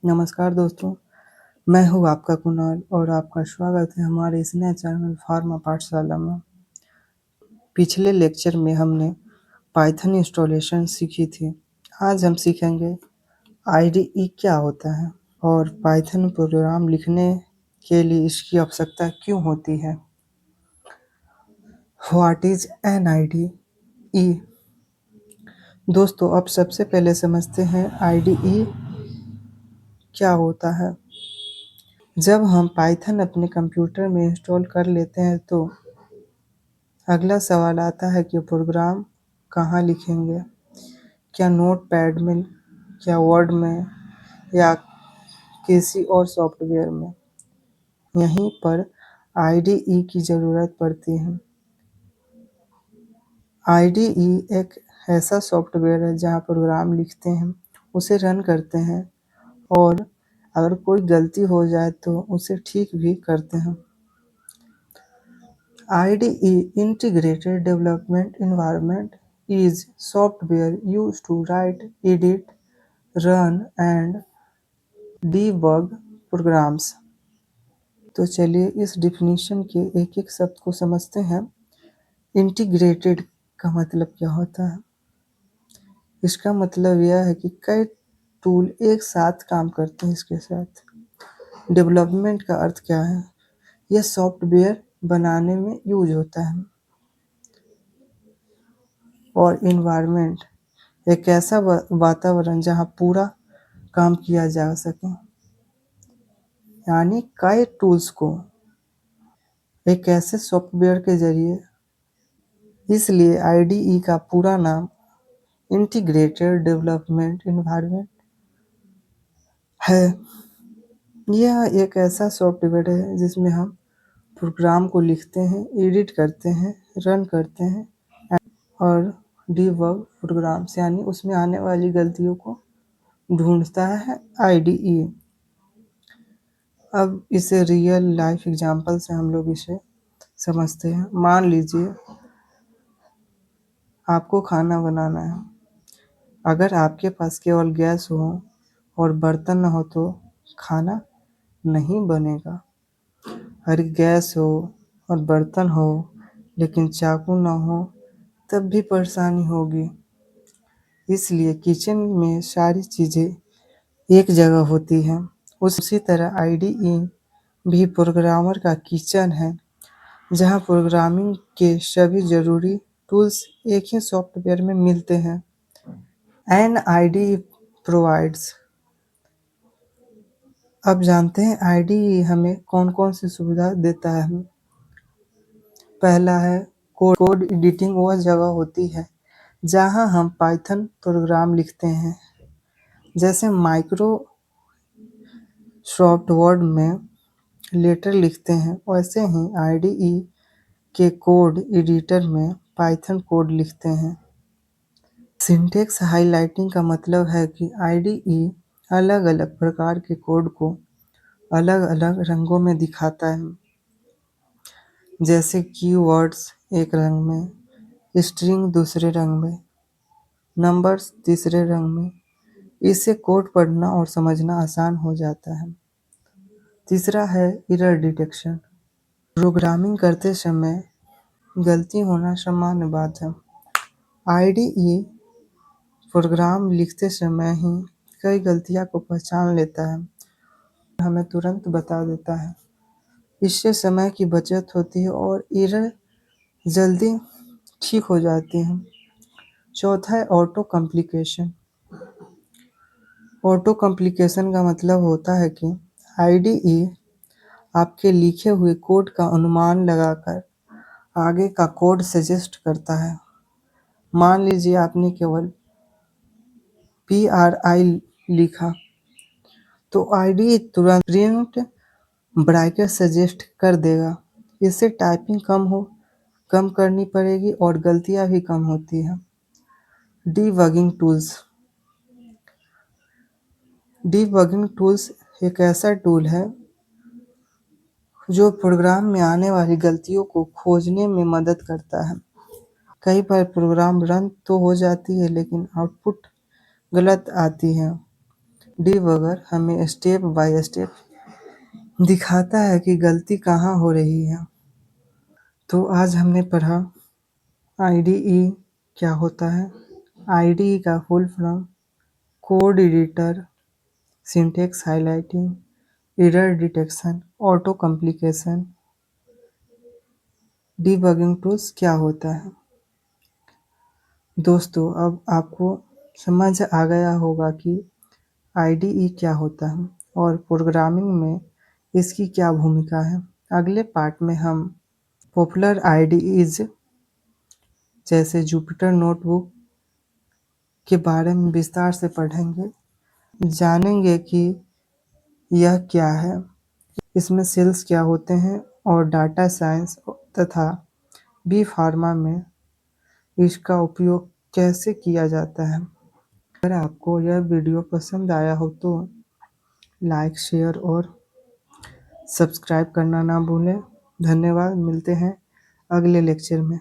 नमस्कार दोस्तों, मैं हूँ आपका कुणाल और आपका स्वागत है हमारे इस नए चैनल फार्मा पाठशाला में। पिछले लेक्चर में हमने पाइथन इंस्टॉलेशन सीखी थी। आज हम सीखेंगे आईडीई क्या होता है और पाइथन प्रोग्राम लिखने के लिए इसकी आवश्यकता क्यों होती है। What is an IDE? दोस्तों, अब सबसे पहले समझते हैं आईडीई क्या होता है। जब हम पाइथन अपने कंप्यूटर में इंस्टॉल कर लेते हैं तो अगला सवाल आता है कि प्रोग्राम कहाँ लिखेंगे। क्या नोटपैड में, क्या वर्ड में या किसी और सॉफ्टवेयर में। यहीं पर आईडीई की ज़रूरत पड़ती है। आईडीई एक ऐसा सॉफ्टवेयर है जहाँ प्रोग्राम लिखते हैं, उसे रन करते हैं और अगर कोई गलती हो जाए तो उसे ठीक भी करते हैं। IDE Integrated Development Environment is software used to write, edit, run and debug programs। तो चलिए इस डिफिनीशन के एक एक शब्द को समझते हैं। इंटीग्रेटेड का मतलब क्या होता है? इसका मतलब यह है कि कई टूल एक साथ काम करते हैं इसके साथ। डेवलपमेंट का अर्थ क्या है? यह सॉफ्टवेयर बनाने में यूज होता है। और इन्वायरमेंट एक ऐसा वातावरण जहाँ पूरा काम किया जा सके, यानी कई टूल्स को एक ऐसे सॉफ्टवेयर के जरिए। इसलिए आईडीई का पूरा नाम इंटीग्रेटेड डेवलपमेंट इन्वायरमेंट है। यह एक ऐसा सॉफ्टवेयर है जिसमें हम प्रोग्राम को लिखते हैं, एडिट करते हैं, रन करते हैं और डीबग प्रोग्राम्स यानी उसमें आने वाली गलतियों को ढूंढता है आईडीई। अब इसे रियल लाइफ एग्जांपल से हम लोग इसे समझते हैं। मान लीजिए आपको खाना बनाना है। अगर आपके पास केवल गैस हो और बर्तन न हो तो खाना नहीं बनेगा। अगर गैस हो और बर्तन हो लेकिन चाकू न हो तब भी परेशानी होगी। इसलिए किचन में सारी चीज़ें एक जगह होती हैं। उसी तरह आईडीई भी प्रोग्रामर का किचन है, जहाँ प्रोग्रामिंग के सभी ज़रूरी टूल्स एक ही सॉफ्टवेयर में मिलते हैं। An IDE provides. अब जानते हैं आईडीई हमें कौन कौन सी सुविधा देता है। पहला है कोड एडिटिंग। वह जगह होती है जहाँ हम पाइथन प्रोग्राम लिखते हैं। जैसे माइक्रोसॉफ्ट वर्ड में लेटर लिखते हैं, वैसे ही आईडीई के कोड एडिटर में पाइथन कोड लिखते हैं। सिंटेक्स हाइलाइटिंग का मतलब है कि आईडीई अलग-अलग प्रकार के कोड को अलग-अलग रंगों में दिखाता है। जैसे कीवर्ड्स एक रंग में, स्ट्रिंग दूसरे रंग में, नंबर्स तीसरे रंग में। इससे कोड पढ़ना और समझना आसान हो जाता है। तीसरा है एरर डिटेक्शन। प्रोग्रामिंग करते समय गलती होना सामान्य बात है। आईडीई प्रोग्राम लिखते समय ही कई गलतियां को पहचान लेता है, हमें तुरंत बता देता है। इससे समय की बचत होती है और एरर जल्दी ठीक हो जाती है। चौथा है ऑटो कम्प्लीकेशन। ऑटो कम्प्लीकेशन का मतलब होता है कि आईडीई आपके लिखे हुए कोड का अनुमान लगाकर आगे का कोड सजेस्ट करता है। मान लीजिए आपने केवल PRI लिखा तो आईडीई तुरंत प्रिंट ब्रैकेट सजेस्ट कर देगा। इससे टाइपिंग कम करनी पड़ेगी और गलतियां भी कम होती हैं। Debugging tools. डीबगिंग टूल्स एक ऐसा टूल है जो प्रोग्राम में आने वाली गलतियों को खोजने में मदद करता है। कई बार प्रोग्राम रन तो हो जाती है लेकिन आउटपुट गलत आती है। डिबगर हमें स्टेप बाय स्टेप दिखाता है कि गलती कहाँ हो रही है। तो आज हमने पढ़ा आईडीई क्या होता है, आईडीई का full form code editor, syntax highlighting, error detection, auto complication, debugging tools क्या होता है। दोस्तों अब आपको समझ आ गया होगा कि आईडीई क्या होता है और प्रोग्रामिंग में इसकी क्या भूमिका है। अगले पार्ट में हम पॉपुलर आईडीईज जैसे जुपिटर नोटबुक के बारे में विस्तार से पढ़ेंगे, जानेंगे कि यह क्या है, इसमें सेल्स क्या होते हैं और डाटा साइंस तथा बी फार्मा में इसका उपयोग कैसे किया जाता है। अगर आपको यह वीडियो पसंद आया हो तो लाइक, शेयर और सब्सक्राइब करना ना भूलें। धन्यवाद, मिलते हैं अगले लेक्चर में।